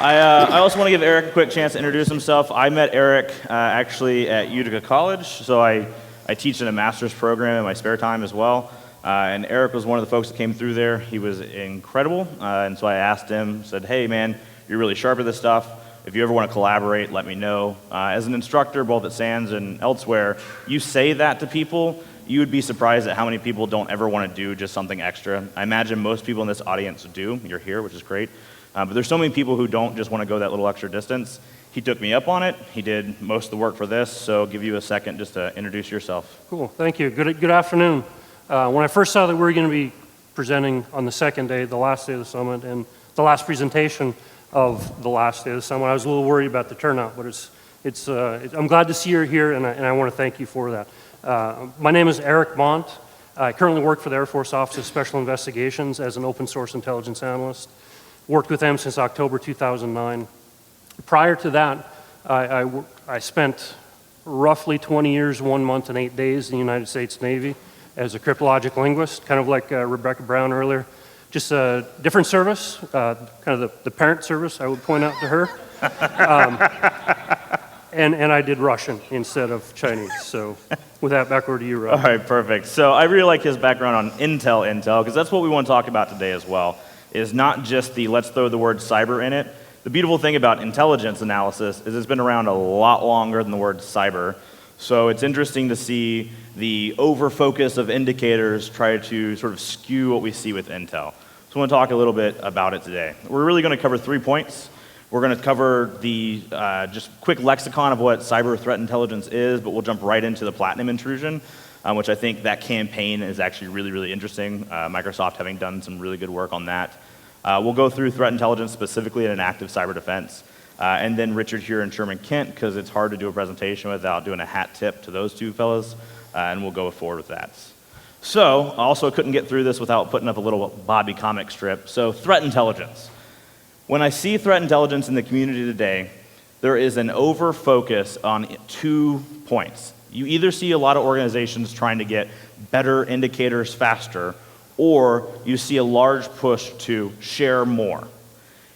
I also want to give Eric a quick chance to introduce himself. I met Eric actually at Utica College, so I teach in a master's program in my spare time as well. And Eric was one of the folks that came through there. He was incredible, and so I asked him, said, hey man, you're really sharp at this stuff. If you ever want to collaborate, let me know. As an instructor, both at SANS and elsewhere, you say that to people, you would be surprised at how many people don't ever want to do just something extra. I imagine most people in this audience do. You're here, which is great. But there's so many people who don't just want to go that little extra distance. He took me up on it. He did most of the work for this, so I'll give you a second just to introduce yourself. Cool, thank you. Good afternoon. When I first saw that we were going to be presenting on the second day, the last day of the summit, and the last presentation of the last day of the summit, I was a little worried about the turnout, but I'm glad to see you're here, and I want to thank you for that. My name is Eric Mont. I currently work for the Air Force Office of Special Investigations as an open source intelligence analyst. Worked with them since October 2009. Prior to that, I spent roughly 20 years, 1 month, and 8 days in the United States Navy as a cryptologic linguist, kind of like Rebecca Brown earlier. Just a different service, kind of the parent service, I would point out to her. And I did Russian instead of Chinese. So with that, back over to you, Rob. All right, perfect. So I really like his background on intel, because that's what we want to talk about today as well, is not just the let's throw the word cyber in it. The beautiful thing about intelligence analysis is it's been around a lot longer than the word cyber. So it's interesting to see the over-focus of indicators try to sort of skew what we see with intel. So I want to talk a little bit about it today. We're really going to cover 3 points. We're going to cover the just quick lexicon of what cyber threat intelligence is, but we'll jump right into the Platinum Intrusion, which I think that campaign is actually really, really interesting. Microsoft having done some really good work on that. We'll go through threat intelligence specifically in an active cyber defense. And then Richard here and Sherman Kent, because it's hard to do a presentation without doing a hat tip to those two fellas, and we'll go forward with that. So, I also couldn't get through this without putting up a little Bobby comic strip. So, threat intelligence. When I see threat intelligence in the community today, there is an over-focus on 2 points. You either see a lot of organizations trying to get better indicators faster, or you see a large push to share more.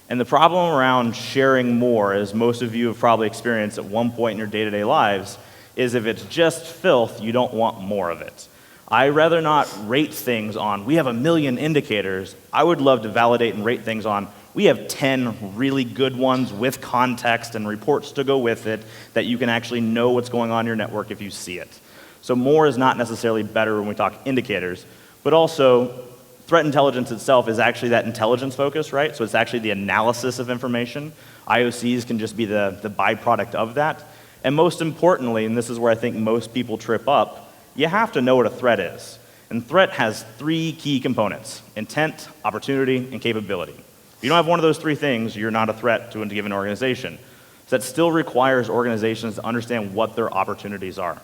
And the problem around sharing more, as most of you have probably experienced at one point in your day-to-day lives, is if it's just filth, you don't want more of it. I rather not rate things on, we have 1 million indicators. I would love to validate and rate things on, we have 10 really good ones with context and reports to go with it that you can actually know what's going on in your network if you see it. So more is not necessarily better when we talk indicators, but also threat intelligence itself is actually that intelligence focus, right? So it's actually the analysis of information. IOCs can just be the byproduct of that. And most importantly, and this is where I think most people trip up, you have to know what a threat is. And threat has 3 key components: intent, opportunity, and capability. If you don't have one of those 3 things, you're not a threat to a given organization. So that still requires organizations to understand what their opportunities are.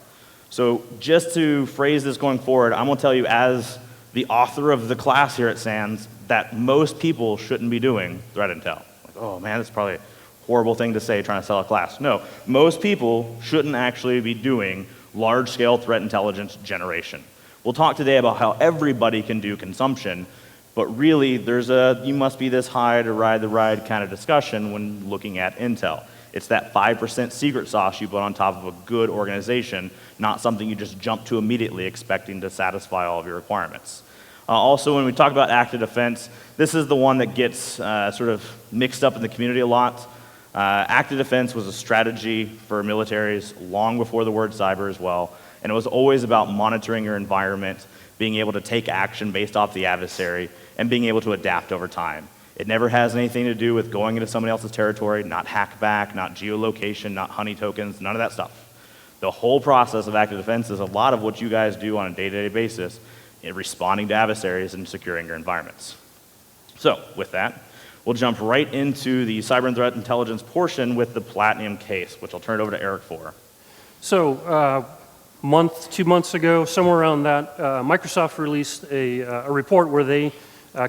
So just to phrase this going forward, I'm going to tell you as the author of the class here at SANS that most people shouldn't be doing threat intel. Like, oh man, that's probably a horrible thing to say trying to sell a class. No, most people shouldn't actually be doing large-scale threat intelligence generation. We'll talk today about how everybody can do consumption, but really there's you must be this high to ride the ride kind of discussion when looking at intel. It's that 5% secret sauce you put on top of a good organization, not something you just jump to immediately expecting to satisfy all of your requirements. Also, when we talk about active defense, this is the one that gets sort of mixed up in the community a lot. Active defense was a strategy for militaries long before the word cyber as well, and it was always about monitoring your environment, being able to take action based off the adversary, and being able to adapt over time. It never has anything to do with going into somebody else's territory, not hack back, not geolocation, not honey tokens, none of that stuff. The whole process of active defense is a lot of what you guys do on a day-to-day basis in responding to adversaries and securing your environments. So with that, we'll jump right into the cyber and threat intelligence portion with the Platinum case, which I'll turn it over to Eric for. So 2 months ago, somewhere around that, Microsoft released a report where they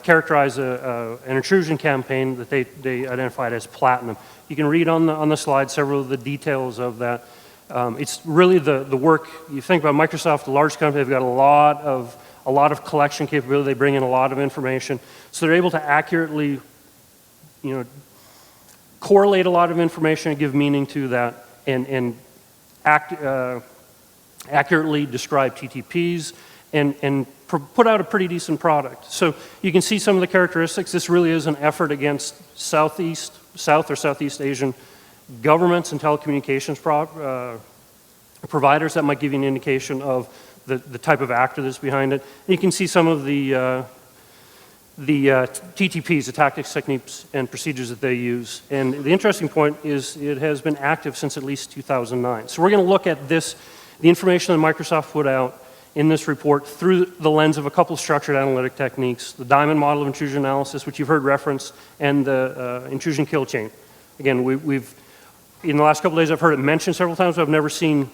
characterized an intrusion campaign that they identified as Platinum. You can read on the slide several of the details of that. It's really the work. You think about Microsoft, a large company, they've got a lot of collection capability. They bring in a lot of information, so they're able to accurately, correlate a lot of information and give meaning to that, and accurately describe TTPs, and put out a pretty decent product. So you can see some of the characteristics. This really is an effort against South or Southeast Asian governments and telecommunications providers. That might give you an indication of the type of actor that's behind it. And you can see some of the TTPs, the tactics, techniques, and procedures that they use. And the interesting point is it has been active since at least 2009. So we're going to look at this, the information that Microsoft put out in this report through the lens of a couple of structured analytic techniques, the diamond model of intrusion analysis, which you've heard referenced, and the intrusion kill chain. Again, we've in the last couple of days, I've heard it mentioned several times, but I've never seen,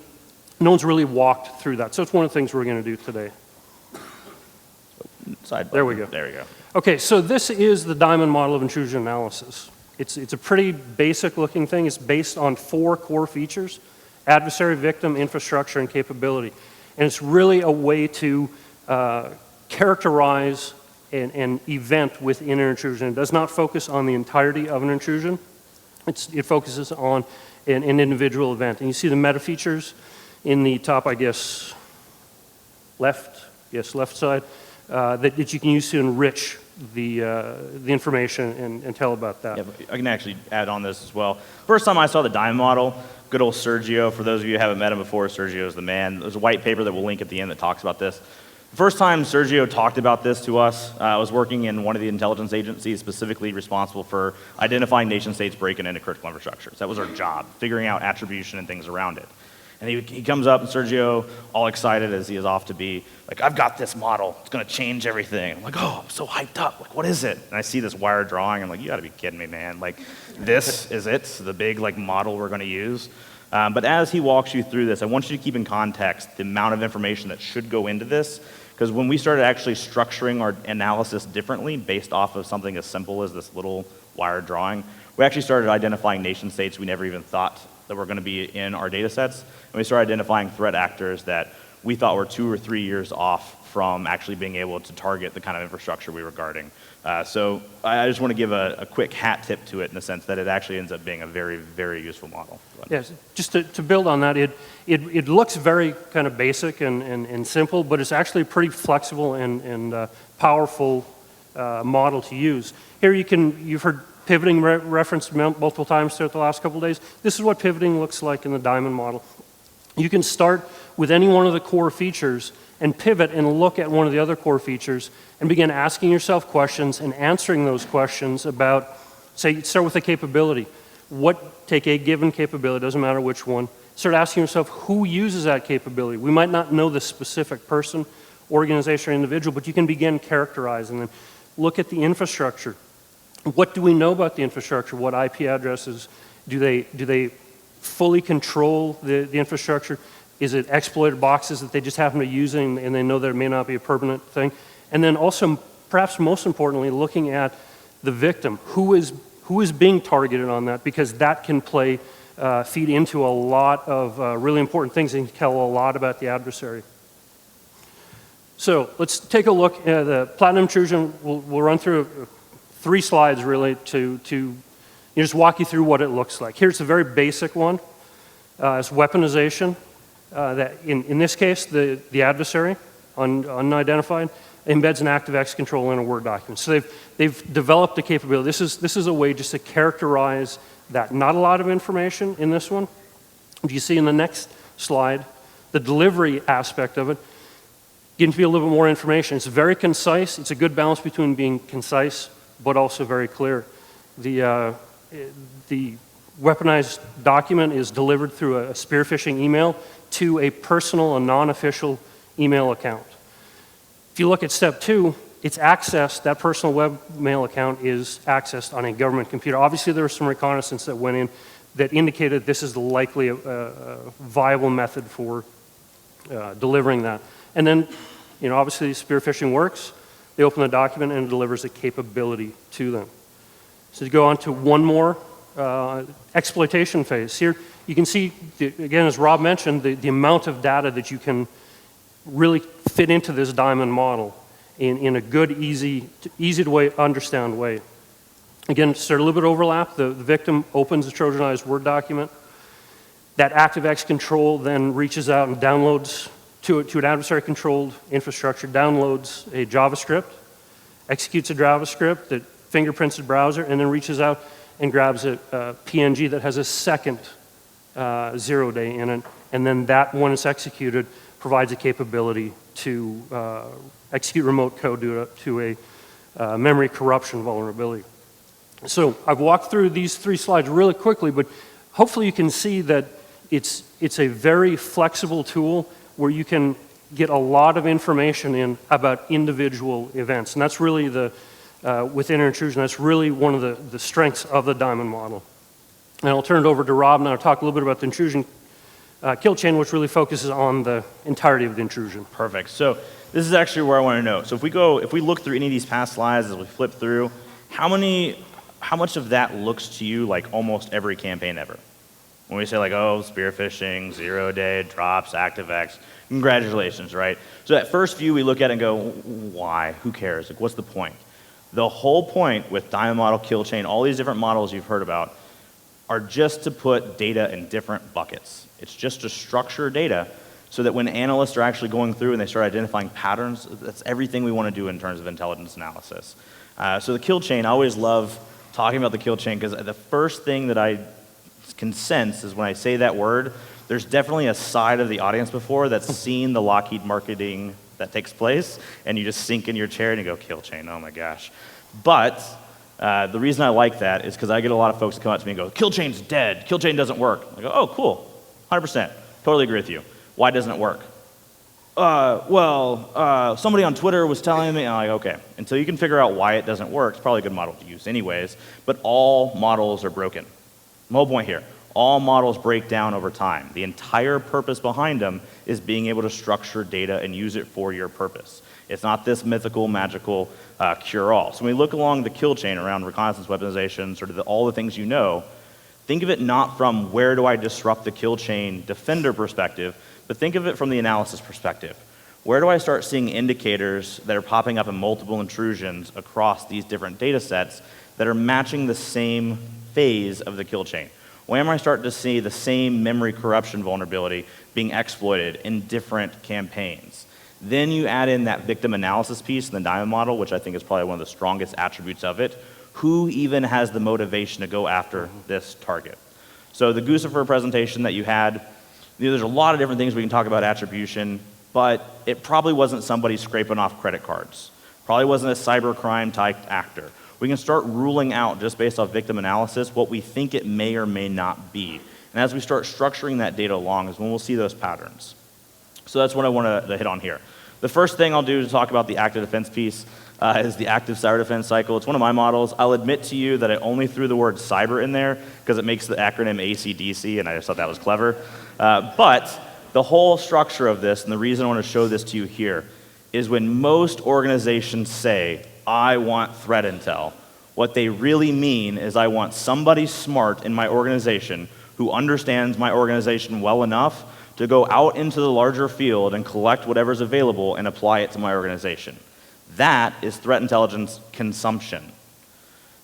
no one's really walked through that. So it's one of the things we're going to do today. There we go. There we go. Okay, so this is the diamond model of intrusion analysis. It's a pretty basic looking thing. It's based on 4 core features: adversary, victim, infrastructure, and capability. And it's really a way to characterize an event within an intrusion. It does not focus on the entirety of an intrusion. It focuses on an individual event. And you see the meta features in the top, I guess, left side, that you can use to enrich the information and tell about that. Yeah, I can actually add on this as well. First time I saw the diamond model, good old Sergio. For those of you who haven't met him before, Sergio is the man. There's a white paper that we'll link at the end that talks about this. The first time Sergio talked about this to us, I was working in one of the intelligence agencies specifically responsible for identifying nation states breaking into critical infrastructures. That was our job, figuring out attribution and things around it. And he comes up, and Sergio, all excited as he is off to be, like, I've got this model. It's going to change everything. I'm like, oh, I'm so hyped up. Like, what is it? And I see this wire drawing. I'm like, you got to be kidding me, man. Like, this is it, the big model we're going to use. But as he walks you through this, I want you to keep in context the amount of information that should go into this, because when we started actually structuring our analysis differently based off of something as simple as this little wire drawing, we actually started identifying nation states we never even thought that were going to be in our data sets. And we started identifying threat actors that we thought were 2 or 3 years off from actually being able to target the kind of infrastructure we were guarding. So I just want to give a quick hat tip to it in the sense that it actually ends up being a very, very useful model. Yes, just to build on that, it looks very kind of basic and simple, but it's actually a pretty flexible and powerful model to use. Here you've heard pivoting referenced multiple times throughout the last couple of days. This is what pivoting looks like in the diamond model. You can start with any one of the core features and pivot and look at one of the other core features and begin asking yourself questions and answering those questions about, say, start with a capability. Take a given capability, doesn't matter which one. Start asking yourself who uses that capability. We might not know the specific person, organization, or individual, but you can begin characterizing them. Look at the infrastructure. What do we know about the infrastructure? What IP addresses? Do they fully control the infrastructure? Is it exploited boxes that they just happen to be using and they know that it may not be a permanent thing? And then also, perhaps most importantly, looking at the victim. Who is being targeted on that? Because that can feed into a lot of really important things and tell a lot about the adversary. So let's take a look at the Platinum Intrusion. We'll run through 3 slides really to just walk you through what it looks like. Here's a very basic one. It's weaponization. That in this case, the adversary, unidentified, embeds an ActiveX control in a Word document. So they've developed a capability. This is a way just to characterize that. Not a lot of information in this one. If you see in the next slide, the delivery aspect of it, getting to be a little bit more information. It's very concise. It's a good balance between being concise but also very clear. The weaponized document is delivered through a spear phishing email to a personal and non-official email account. If you look at step 2, it's accessed, that personal webmail account is accessed on a government computer. Obviously there was some reconnaissance that went in that indicated this is the likely viable method for delivering that. And then, obviously spear phishing works. They open the document and it delivers a capability to them. So to go on to one more exploitation phase. Here you can see, again, as Rob mentioned, the amount of data that you can really fit into this diamond model in a good, easy to understand way. Again, to start a little bit of overlap, the victim opens the Trojanized Word document. That ActiveX control then reaches out and downloads to an adversary-controlled infrastructure, downloads a JavaScript, executes a JavaScript that fingerprints the browser, and then reaches out and grabs a PNG that has a second 0-day in it, and then that, when it's executed, provides a capability to execute remote code to a memory corruption vulnerability. So I've walked through these 3 slides really quickly, but hopefully you can see that it's a very flexible tool where you can get a lot of information in about individual events. And that's really within Intrusion, that's really one of the strengths of the diamond model. And I'll turn it over to Rob now to talk a little bit about the intrusion kill chain, which really focuses on the entirety of the intrusion. Perfect. So this is actually where I want to know. So if we look through any of these past slides as we flip through, how much of that looks to you like almost every campaign ever? When we say like, oh, spear phishing, 0-day, drops, ActiveX, congratulations, right? So at first view, we look at it and go, why? Who cares? Like, what's the point? The whole point with diamond model, kill chain, all these different models you've heard about are just to put data in different buckets. It's just to structure data so that when analysts are actually going through and they start identifying patterns, that's everything we want to do in terms of intelligence analysis. So the kill chain, I always love talking about the kill chain because the first thing that I can sense is when I say that word, there's definitely a side of the audience before that's seen the Lockheed marketing that takes place, and you just sink in your chair and you go, kill chain, oh my gosh. But the reason I like that is because I get a lot of folks that come up to me and go, kill chain's dead, kill chain doesn't work. I go, oh, cool, 100%, totally agree with you. Why doesn't it work? Somebody on Twitter was telling me, I'm like, okay, until you can figure out why it doesn't work, it's probably a good model to use anyways, but all models are broken. The whole point here, all models break down over time. The entire purpose behind them is being able to structure data and use it for your purpose. It's not this mythical, magical cure-all. So when we look along the kill chain around reconnaissance weaponization, sort of all the things you know, think of it not from where do I disrupt the kill chain defender perspective, but think of it from the analysis perspective. Where do I start seeing indicators that are popping up in multiple intrusions across these different data sets that are matching the same phase of the kill chain? When am I starting to see the same memory corruption vulnerability being exploited in different campaigns? Then you add in that victim analysis piece in the diamond model, which I think is probably one of the strongest attributes of it. Who even has the motivation to go after this target? So the Guccifer presentation that you had, there's a lot of different things we can talk about attribution, but it probably wasn't somebody scraping off credit cards. Probably wasn't a cybercrime type actor. We can start ruling out, just based off victim analysis, what we think it may or may not be. And as we start structuring that data along is when we'll see those patterns. So that's what I want to hit on here. The first thing I'll do to talk about the active defense piece is the active cyber defense cycle. It's one of my models. I'll admit to you that I only threw the word cyber in there because it makes the acronym ACDC, and I just thought that was clever. But the whole structure of this, and the reason I want to show this to you here, is when most organizations say, I want threat intel, what they really mean is I want somebody smart in my organization who understands my organization well enough to go out into the larger field and collect whatever's available and apply it to my organization. That is threat intelligence consumption.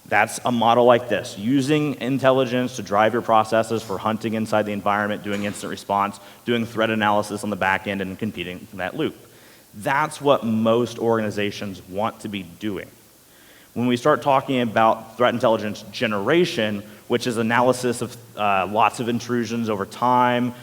That's a model like this, using intelligence to drive your processes for hunting inside the environment, doing instant response, doing threat analysis on the back end, and competing in that loop. That's what most organizations want to be doing. When we start talking about threat intelligence generation, which is analysis of lots of intrusions over time,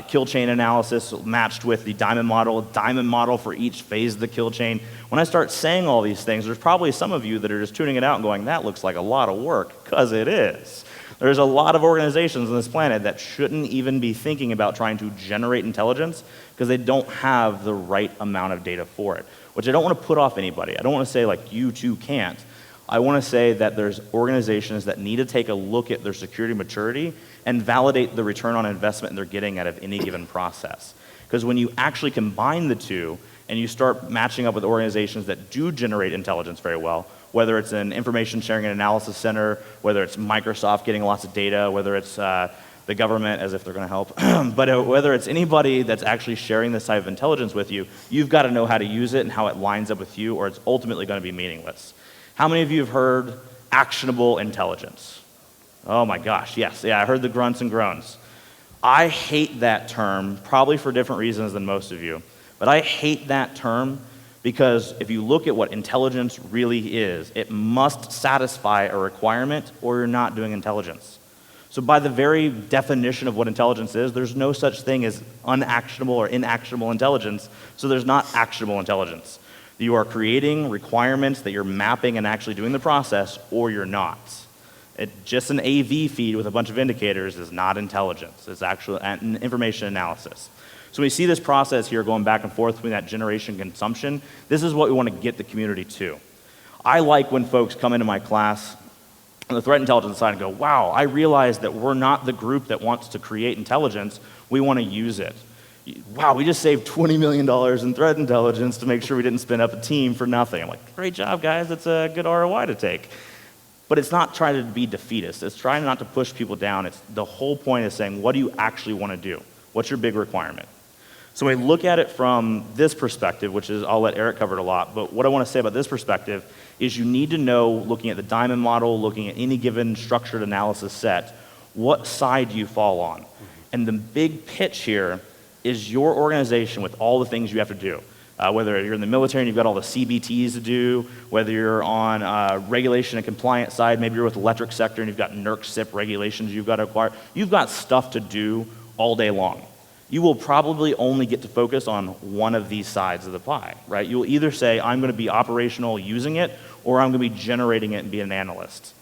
kill chain analysis matched with the diamond model for each phase of the kill chain. When I start saying all these things, there's probably some of you that are just tuning it out and going, that looks like a lot of work, because it is. There's a lot of organizations on this planet that shouldn't even be thinking about trying to generate intelligence because they don't have the right amount of data for it, which I don't want to put off anybody. I don't want to say like you too can't. I want to say that there's organizations that need to take a look at their security maturity and validate the return on investment they're getting out of any given process. Because when you actually combine the two and you start matching up with organizations that do generate intelligence very well, whether it's an information sharing and analysis center, whether it's Microsoft getting lots of data, whether it's the government, as if they're going to help, but whether it's anybody that's actually sharing this type of intelligence with you, you've got to know how to use it and how it lines up with you, or it's ultimately going to be meaningless. How many of you have heard actionable intelligence. Oh my gosh, yes, yeah, I heard the grunts and groans. I hate that term, probably for different reasons than most of you, but I hate that term because if you look at what intelligence really is, it must satisfy a requirement or you're not doing intelligence. So by the very definition of what intelligence is, there's no such thing as unactionable or inactionable intelligence, so there's not actionable intelligence. You are creating requirements that you're mapping and actually doing the process, or you're not. Just an AV feed with a bunch of indicators is not intelligence. It's actual information analysis. So we see this process here going back and forth between that generation consumption. This is what we want to get the community to. I like when folks come into my class on the threat intelligence side and go, wow, I realize that we're not the group that wants to create intelligence. We want to use it. Wow, we just saved $20 million in threat intelligence to make sure we didn't spin up a team for nothing. I'm like, great job, guys. That's a good ROI to take. But it's not trying to be defeatist. It's trying not to push people down. The whole point is saying, what do you actually want to do? What's your big requirement? So when we look at it from this perspective, which is, I'll let Eric cover it a lot, but what I want to say about this perspective is you need to know, looking at the diamond model, looking at any given structured analysis set, what side you fall on. And the big pitch here is your organization with all the things you have to do. Whether you're in the military and you've got all the CBTs to do, whether you're on regulation and compliance side, maybe you're with the electric sector and you've got NERC SIP regulations you've got to acquire. You've got stuff to do all day long. You will probably only get to focus on one of these sides of the pie, right? You'll either say, I'm going to be operational using it, or I'm going to be generating it and be an analyst.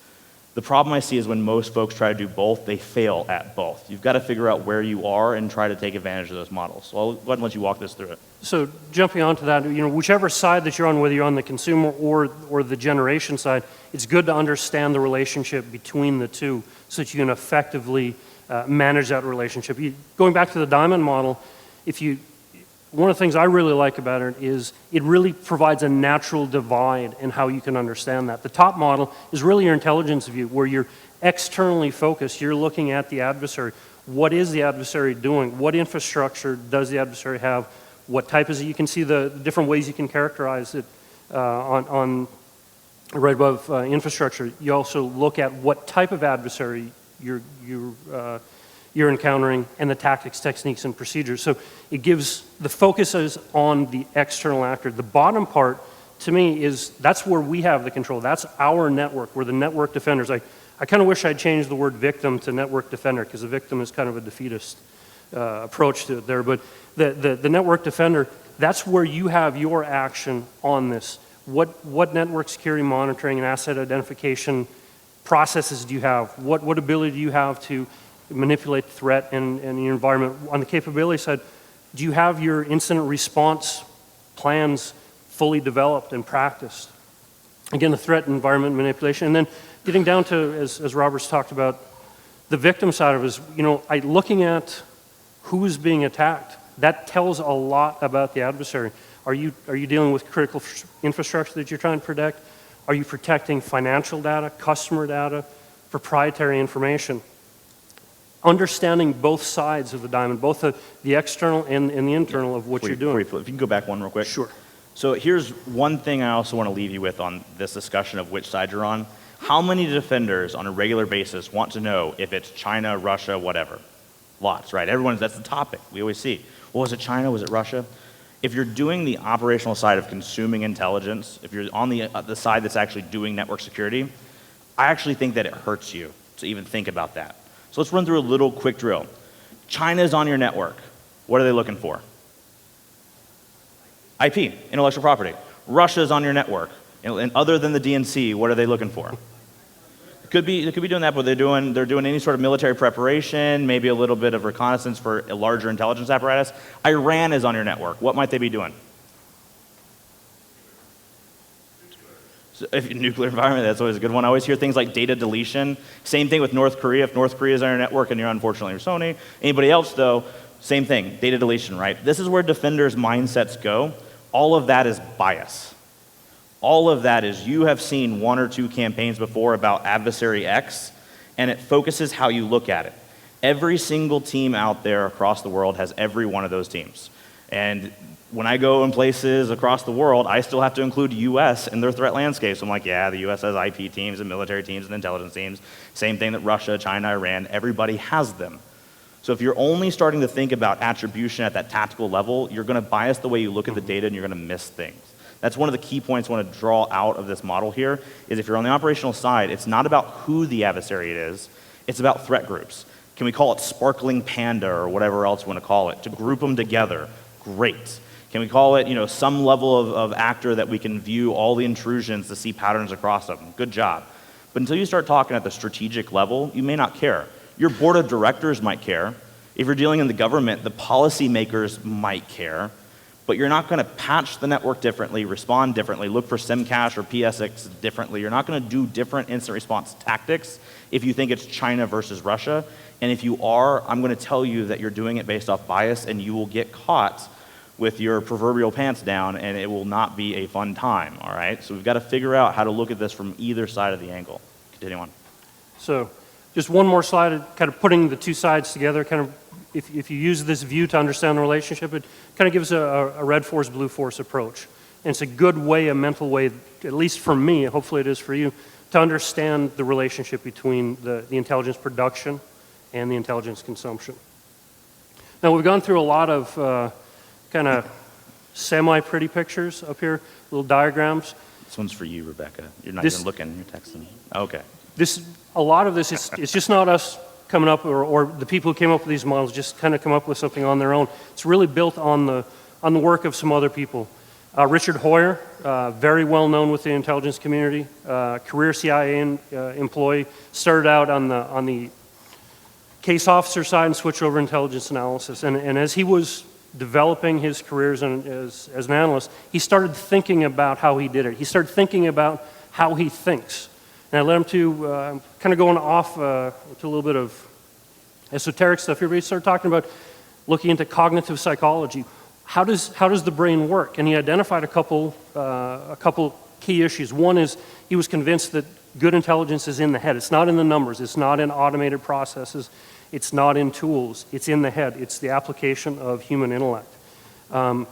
The problem I see is when most folks try to do both, they fail at both. You've got to figure out where you are and try to take advantage of those models. So I'll go ahead and let you walk this through it. So jumping onto that, whichever side that you're on, whether you're on the consumer or the generation side, it's good to understand the relationship between the two so that you can effectively manage that relationship. Going back to the diamond model, one of the things I really like about it is it really provides a natural divide in how you can understand that. The top model is really your intelligence view, where you're externally focused. You're looking at the adversary. What is the adversary doing? What infrastructure does the adversary have? What type is it? You can see the different ways you can characterize it on right above infrastructure. You also look at what type of adversary you're encountering and the tactics, techniques, and procedures. So it gives, the focus is on the external actor. The bottom part, to me, that's where we have the control. That's our network. We're the network defenders. I kind of wish I'd changed the word victim to network defender, because a victim is kind of a defeatist approach to it there. But the network defender, that's where you have your action on this. What network security monitoring and asset identification processes do you have? What ability do you have to manipulate threat in your environment? On the capability side, do you have your incident response plans fully developed and practiced? Again, the threat environment manipulation. And then getting down to, as Robert's talked about, the victim side of it is, looking at who is being attacked. That tells a lot about the adversary. Are you dealing with critical infrastructure that you're trying to protect? Are you protecting financial data, customer data, proprietary information? Understanding both sides of the diamond, both the external and the internal of what you're doing. If you can go back one real quick. Sure. So here's one thing I also want to leave you with on this discussion of which side you're on. How many defenders on a regular basis want to know if it's China, Russia, whatever? Lots, right? That's the topic we always see. Well, was it China? Was it Russia? If you're doing the operational side of consuming intelligence, if you're on the side that's actually doing network security, I actually think that it hurts you to even think about that. So let's run through a little quick drill. China's on your network. What are they looking for? IP, intellectual property. Russia's on your network. And other than the DNC, what are they looking for? They could be doing that, but they're doing any sort of military preparation, maybe a little bit of reconnaissance for a larger intelligence apparatus. Iran is on your network. What might they be doing? So if nuclear environment, that's always a good one. I always hear things like data deletion. Same thing with North Korea. If North Korea is on your network and you're unfortunately Sony. Anybody else though, same thing, data deletion, right? This is where defenders' mindsets go. All of that is bias. All of that is you have seen one or two campaigns before about adversary X, and it focuses how you look at it. Every single team out there across the world has every one of those teams. And when I go in places across the world, I still have to include U.S. in their threat landscape. So I'm like, yeah, the U.S. has IP teams and military teams and intelligence teams. Same thing that Russia, China, Iran, everybody has them. So if you're only starting to think about attribution at that tactical level, you're going to bias the way you look at the data and you're going to miss things. That's one of the key points I want to draw out of this model here, is if you're on the operational side, it's not about who the adversary is, it's about threat groups. Can we call it sparkling panda or whatever else we want to call it? To group them together, great. Can we call it, some level of actor that we can view all the intrusions to see patterns across them? Good job. But until you start talking at the strategic level, you may not care. Your board of directors might care. If you're dealing in the government, the policymakers might care. But you're not going to patch the network differently, respond differently, look for SIMCache or PSX differently. You're not going to do different instant response tactics if you think it's China versus Russia. And if you are, I'm going to tell you that you're doing it based off bias, and you will get caught with your proverbial pants down, and it will not be a fun time, all right? So we've got to figure out how to look at this from either side of the angle. Continue on. So just one more slide, kind of putting the two sides together, kind of if you use this view to understand the relationship, it kind of gives a red force, blue force approach. And it's a good way, a mental way, at least for me, hopefully it is for you, to understand the relationship between the intelligence production and the intelligence consumption. Now we've gone through a lot of kind of semi-pretty pictures up here, little diagrams. This one's for you, Rebecca. You're not even looking, you're texting. Okay. A lot of this, it's just not us coming up, or the people who came up with these models just kind of come up with something on their own. It's really built on the work of some other people. Richard Hoyer, very well known with the intelligence community, career CIA employee, started out on the case officer side and switched over to intelligence analysis. And as he was developing his careers as an analyst, he started thinking about how he did it. He started thinking about how he thinks. And I led him to kind of going off to a little bit of esoteric stuff here, but he started talking about looking into cognitive psychology. How does the brain work? And he identified a couple key issues. One is he was convinced that good intelligence is in the head. It's not in the numbers. It's not in automated processes. It's not in tools. It's in the head. It's the application of human intellect. A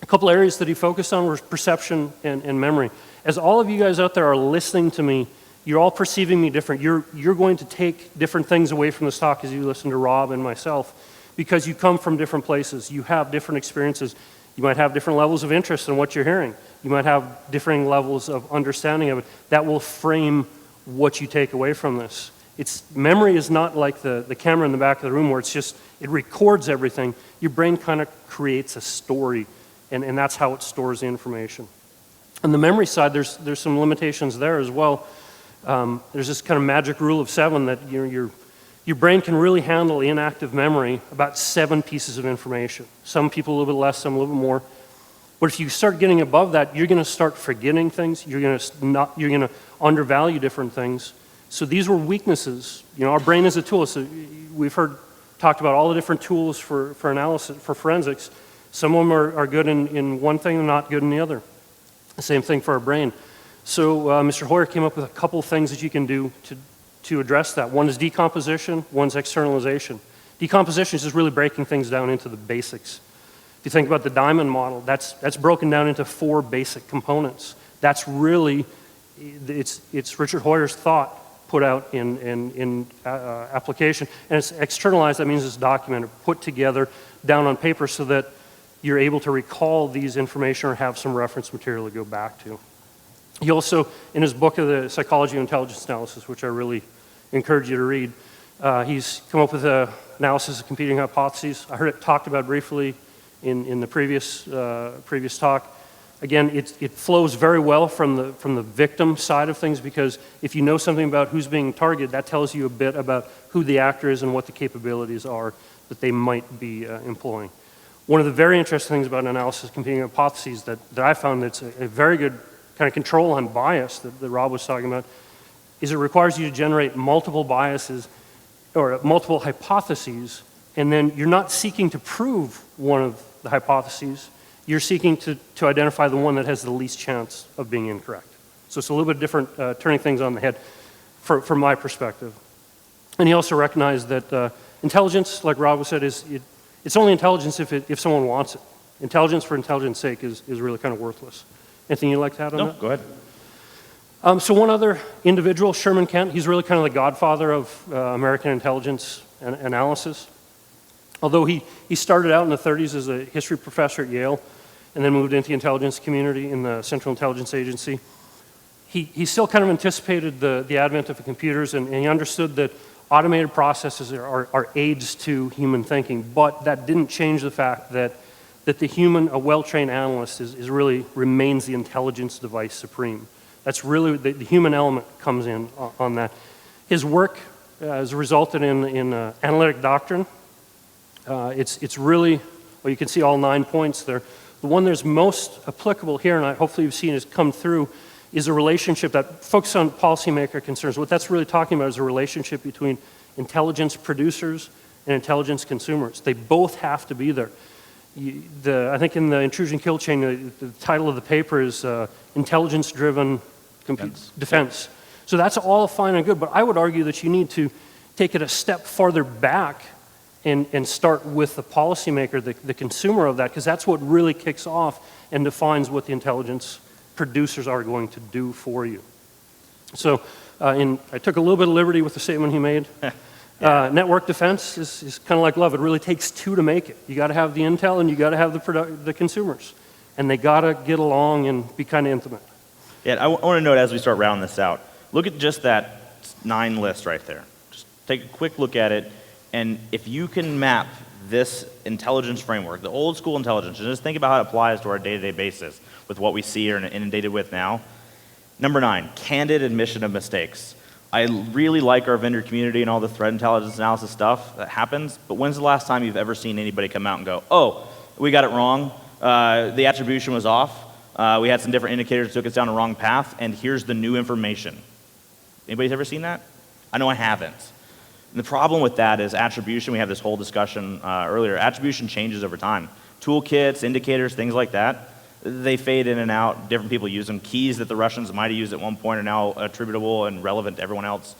couple areas that he focused on were perception and memory. As all of you guys out there are listening to me, you're all perceiving me different. You're going to take different things away from this talk as you listen to Rob and myself, because you come from different places. You have different experiences. You might have different levels of interest in what you're hearing. You might have differing levels of understanding of it. That will frame what you take away from this. Memory is not like the camera in the back of the room where it records everything. Your brain kind of creates a story, and that's how it stores the information. On the memory side, there's some limitations there as well. There's this kind of magic rule of 7 that your brain can really handle inactive memory about 7 pieces of information. Some people a little bit less, some a little bit more. But if you start getting above that, you're going to start forgetting things. You're going to undervalue different things. So these were weaknesses. Our brain is a tool. So we've talked about all the different tools for analysis, for forensics. Some of them are good in one thing and not good in the other. The same thing for our brain. So Mr. Hoyer came up with a couple things that you can do to address that. One is decomposition, one's externalization. Decomposition is just really breaking things down into the basics. If you think about the diamond model, that's broken down into 4 basic components. That's really, it's Richard Hoyer's thought put out in application. And it's externalized, that means it's documented, put together down on paper so that you're able to recall these information or have some reference material to go back to. He also, in his book of the Psychology of Intelligence Analysis, which I really encourage you to read, he's come up with an analysis of competing hypotheses. I heard it talked about briefly in the previous talk. Again, it flows very well from the victim side of things, because if you know something about who's being targeted, that tells you a bit about who the actor is and what the capabilities are that they might be employing. One of the very interesting things about analysis of competing hypotheses that I found that's a very good kind of control on bias that Rob was talking about is it requires you to generate multiple biases or multiple hypotheses, and then you're not seeking to prove one of the hypotheses. You're seeking to identify the one that has the least chance of being incorrect. So it's a little bit different, turning things on the head from my perspective. And he also recognized that intelligence, like Rob said, it's only intelligence if someone wants it. Intelligence for intelligence sake is really kind of worthless. Anything you'd like to add on No, that? go ahead. So one other individual, Sherman Kent, he's really kind of the godfather of American intelligence analysis. Although he started out in the 30s as a history professor at Yale and then moved into the intelligence community in the Central Intelligence Agency, he still kind of anticipated the advent of the computers, and he understood that automated processes are aids to human thinking, but that didn't change the fact that the human, a well-trained analyst, is really remains the intelligence device supreme. That's really, the human element comes in on that. His work has resulted in analytic doctrine. It's really, well, you can see all 9 points there. The one that's most applicable here, and hopefully you've seen it come through, is a relationship that focuses on policymaker concerns. What that's really talking about is a relationship between intelligence producers and intelligence consumers. They both have to be there. I think in the Intrusion kill chain, the title of the paper is Intelligence-Driven Defense. So that's all fine and good, but I would argue that you need to take it a step farther back and start with the policymaker, the consumer of that, because that's what really kicks off and defines what the intelligence producers are going to do for you. So I took a little bit of liberty with the statement he made. Network defense is kind of like love. It really takes two to make it. You got to have the intel and you got to have the consumers. And they got to get along and be kind of intimate. Yeah, I want to note as we start rounding this out, look at just that 9 list right there. Just take a quick look at it, and if you can map this intelligence framework, the old school intelligence, and just think about how it applies to our day-to-day basis with what we see or are inundated with now. Number 9, candid admission of mistakes. I really like our vendor community and all the threat intelligence analysis stuff that happens, but when's the last time you've ever seen anybody come out and go, oh, we got it wrong, the attribution was off, we had some different indicators that took us down a wrong path, and here's the new information. Anybody's ever seen that? I know I haven't. And the problem with that is attribution, we had this whole discussion earlier, attribution changes over time. Toolkits, indicators, things like that, they fade in and out. Different people use them. Keys that the Russians might have used at one point are now attributable and relevant to everyone else.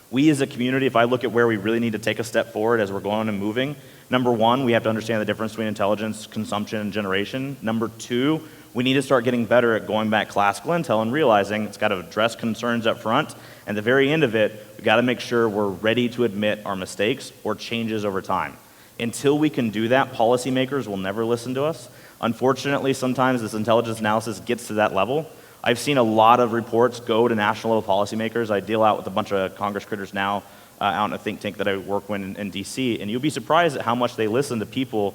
We as a community, if I look at where we really need to take a step forward as we're going and moving, number 1, we have to understand the difference between intelligence, consumption, and generation. Number 2, we need to start getting better at going back classical intel and realizing it's got to address concerns up front, and at the very end of it, we've got to make sure we're ready to admit our mistakes or changes over time. Until we can do that, policymakers will never listen to us. Unfortunately, sometimes this intelligence analysis gets to that level. I've seen a lot of reports go to national level policymakers. I deal out with a bunch of Congress critters now out in a think tank that I work with in DC, and you'll be surprised at how much they listen to people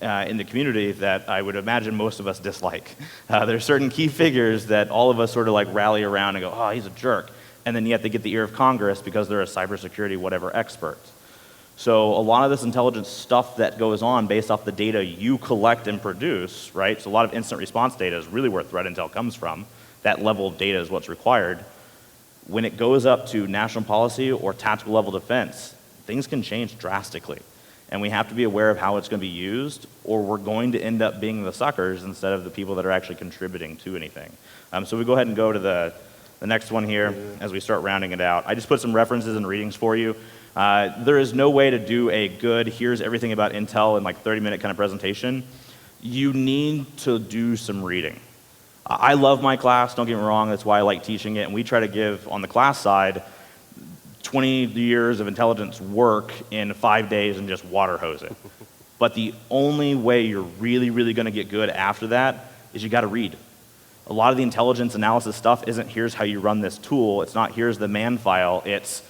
in the community that I would imagine most of us dislike. There are certain key figures that all of us sort of like rally around and go, oh, he's a jerk. And then yet they get the ear of Congress because they're a cybersecurity whatever expert. So a lot of this intelligence stuff that goes on based off the data you collect and produce, right? So a lot of instant response data is really where threat intel comes from. That level of data is what's required. When it goes up to national policy or tactical level defense, things can change drastically. And we have to be aware of how it's going to be used, or we're going to end up being the suckers instead of the people that are actually contributing to anything. So we go ahead and go to the next one here as we start rounding it out. I just put some references and readings for you. There is no way to do a good, here's everything about Intel in like 30-minute kind of presentation. You need to do some reading. I love my class, don't get me wrong, that's why I like teaching it, and we try to give, on the class side, 20 years of intelligence work in 5 days and just water hose it. But the only way you're really, really going to get good after that is you got to read. A lot of the intelligence analysis stuff isn't here's how you run this tool, it's not here's the man file, it's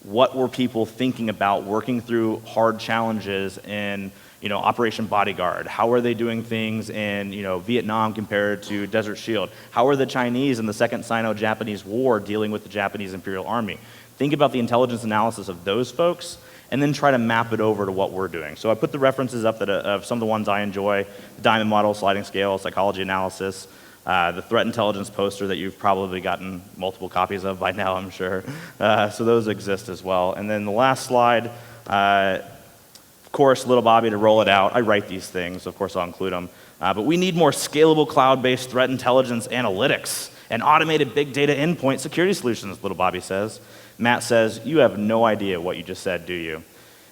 what were people thinking about working through hard challenges in, Operation Bodyguard? How are they doing things in, Vietnam compared to Desert Shield? How are the Chinese in the Second Sino-Japanese War dealing with the Japanese Imperial Army? Think about the intelligence analysis of those folks, and then try to map it over to what we're doing. So I put the references up of some of the ones I enjoy: the diamond model, sliding scale, psychology analysis, the threat intelligence poster that you've probably gotten multiple copies of by now, I'm sure. So those exist as well. And then the last slide, of course, little Bobby to roll it out. I write these things, so of course I'll include them. But we need more scalable cloud-based threat intelligence analytics and automated big data endpoint security solutions, little Bobby says. Matt says, you have no idea what you just said, do you?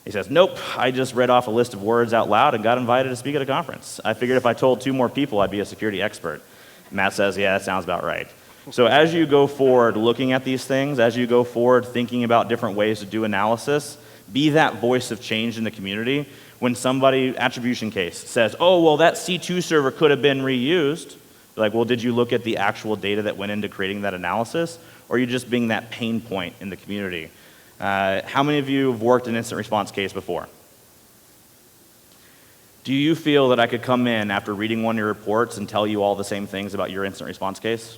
He says, nope, I just read off a list of words out loud and got invited to speak at a conference. I figured if I told 2 more people, I'd be a security expert. Matt says, yeah, that sounds about right. So as you go forward looking at these things, as you go forward thinking about different ways to do analysis, be that voice of change in the community. When somebody, attribution case, says, oh, well, that C2 server could have been reused, like, well, did you look at the actual data that went into creating that analysis? Or are you just being that pain point in the community? How many of you have worked an incident response case before? Do you feel that I could come in after reading one of your reports and tell you all the same things about your incident response case?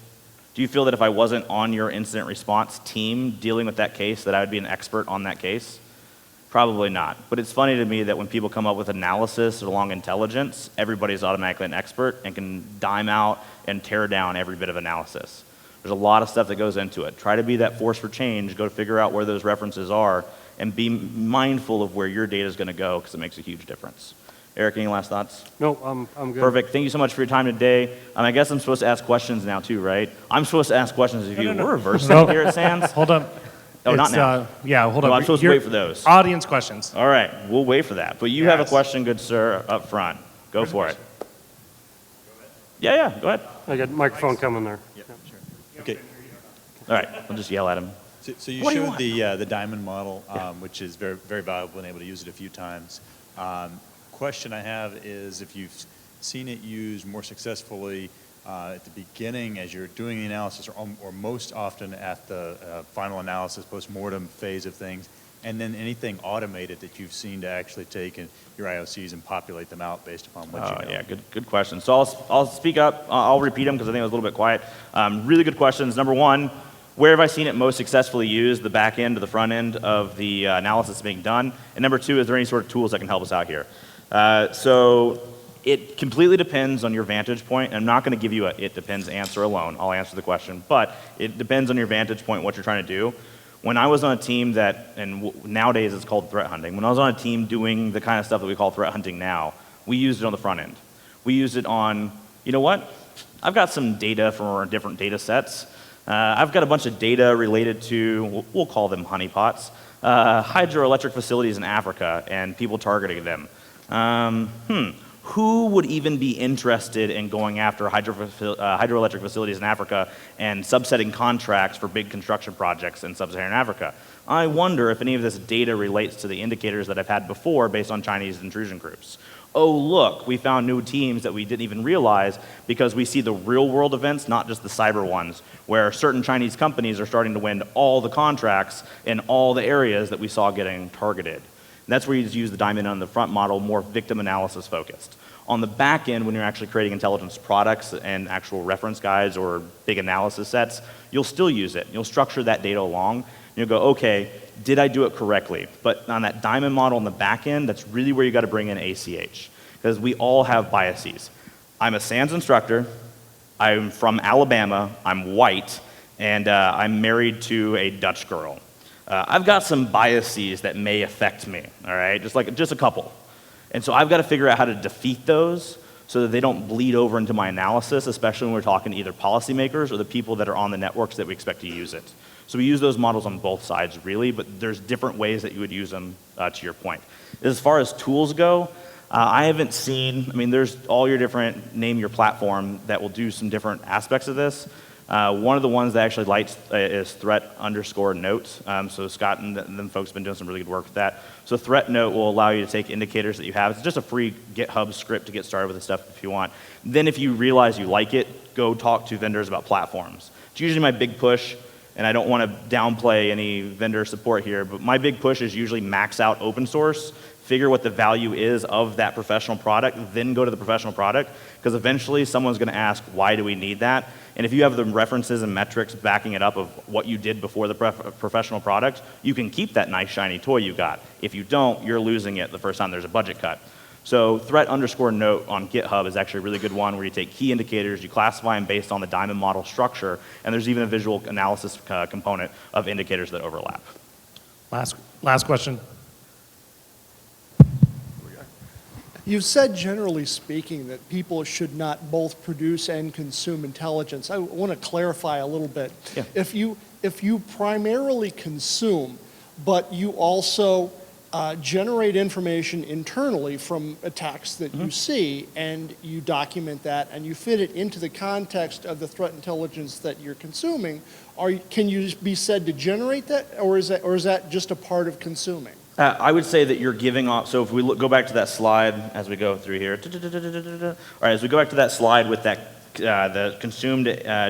Do you feel that if I wasn't on your incident response team dealing with that case, that I would be an expert on that case? Probably not. But it's funny to me that when people come up with analysis along intelligence, everybody's automatically an expert and can dime out and tear down every bit of analysis. There's a lot of stuff that goes into it. Try to be that force for change, go figure out where those references are, and be mindful of where your data is going to go, because it makes a huge difference. Eric, any last thoughts? No, I'm good. Perfect. Thank you so much for your time today. I guess I'm supposed to ask questions now too, right? I'm supposed to ask questions of you. No. We're reversing here at Sands. Hold on. Oh, not now. Yeah, hold No, on. I'm supposed to wait for those. Audience questions. All right, we'll wait for that. But you have a Yes. question, good sir, up front. Go for it. Yeah, go ahead. I got a microphone coming there. Okay, All right, we'll just yell at him. so you What do you showed want? the diamond model, which is very, very valuable and able to use it a few times. Question I have is if you've seen it used more successfully at the beginning as you're doing the analysis, or most often at the final analysis, post-mortem phase of things, and then anything automated that you've seen to actually take your IOCs and populate them out based upon what you know. Yeah, good question. So I'll speak up. I'll repeat them because I think it was a little bit quiet. Really good questions. Number one, where have I seen it most successfully used, the back end or the front end of the analysis being done? And number two, is there any sort of tools that can help us out here? So it completely depends on your vantage point. I'm not going to give you a it depends answer alone. I'll answer the question. But it depends on your vantage point, what you're trying to do. When I was on a team that, and nowadays it's called threat hunting, when I was on a team doing the kind of stuff that we call threat hunting now, we used it on the front end. We used it on, you know what? I've got some data from our different data sets. I've got a bunch of data related to, we'll call them honeypots, hydroelectric facilities in Africa and people targeting them. Who would even be interested in going after hydroelectric facilities in Africa and subsetting contracts for big construction projects in sub-Saharan Africa? I wonder if any of this data relates to the indicators that I've had before based on Chinese intrusion groups. Oh, look, we found new teams that we didn't even realize because we see the real world events, not just the cyber ones, where certain Chinese companies are starting to win all the contracts in all the areas that we saw getting targeted. And that's where you use the diamond on the front model, more victim analysis focused. On the back end, when you're actually creating intelligence products and actual reference guides or big analysis sets, you'll still use it. You'll structure that data along. And you'll go, okay, did I do it correctly? But on that diamond model on the back end, that's really where you got to bring in ACH. Because we all have biases. I'm a SANS instructor. I'm from Alabama. I'm white. And I'm married to a Dutch girl. I've got some biases that may affect me, all right? Just a couple. And so I've got to figure out how to defeat those so that they don't bleed over into my analysis, especially when we're talking to either policymakers or the people that are on the networks that we expect to use it. So we use those models on both sides, really, but there's different ways that you would use them, to your point. As far as tools go, I haven't seen, there's all your different, name your platform that will do some different aspects of this. One of the ones that actually lights is threat_note. So Scott and them folks have been doing some really good work with that. So threat note will allow you to take indicators that you have. It's just a free GitHub script to get started with this stuff if you want. Then if you realize you like it, go talk to vendors about platforms. It's usually my big push, and I don't want to downplay any vendor support here, but my big push is usually max out open source, figure what the value is of that professional product, then go to the professional product, because eventually someone's going to ask, why do we need that? And if you have the references and metrics backing it up of what you did before the professional product, you can keep that nice shiny toy you got. If you don't, you're losing it the first time there's a budget cut. So threat_note on GitHub is actually a really good one where you take key indicators, you classify them based on the diamond model structure, and there's even a visual analysis component of indicators that overlap. Last question. You've said, generally speaking, that people should not both produce and consume intelligence. I want to clarify a little bit. Yeah. If you primarily consume, but you also generate information internally from attacks that you see, and you document that, and you fit it into the context of the threat intelligence that you're consuming. Can you be said to generate that, or is that just a part of consuming? I would say that you're giving off, so if we go back to that slide as we go through here. All right, as we go back to that slide with that, the consumed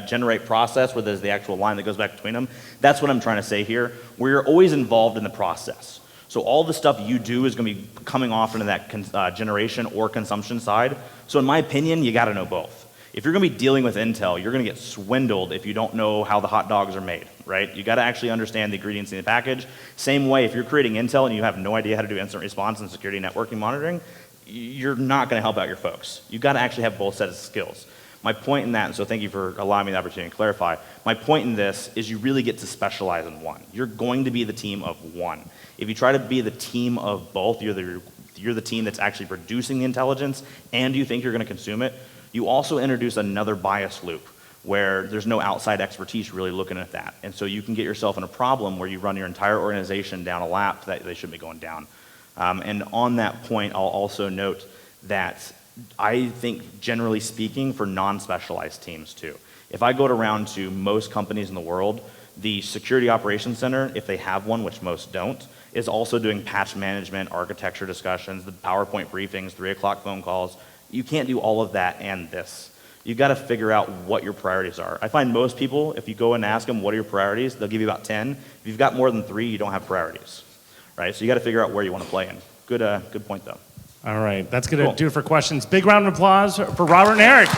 generate process, where there's the actual line that goes back between them, that's what I'm trying to say here, where you're always involved in the process. So all the stuff you do is going to be coming off into that generation or consumption side. So in my opinion, you got to know both. If you're going to be dealing with intel, you're going to get swindled if you don't know how the hot dogs are made, right? You got to actually understand the ingredients in the package. Same way, if you're creating intel and you have no idea how to do incident response and security networking monitoring, you're not going to help out your folks. You got to actually have both sets of skills. My point in that, and so thank you for allowing me the opportunity to clarify, my point in this is you really get to specialize in one. You're going to be the team of one. If you try to be the team of both, you're the team that's actually producing the intelligence and you think you're going to consume it, you also introduce another bias loop where there's no outside expertise really looking at that. And so you can get yourself in a problem where you run your entire organization down a lap that they shouldn't be going down. And on that point, I'll also note that I think, generally speaking, for non-specialized teams too. If I go around to most companies in the world, the Security Operations Center, if they have one, which most don't, is also doing patch management, architecture discussions, the PowerPoint briefings, 3 o'clock phone calls. You can't do all of that and this. You've got to figure out what your priorities are. I find most people, if you go and ask them what are your priorities, they'll give you about 10. If you've got more than 3, you don't have priorities, right? So you got to figure out where you want to play in. Good point though. All right, that's going to do it for questions. Big round of applause for Robert and Eric.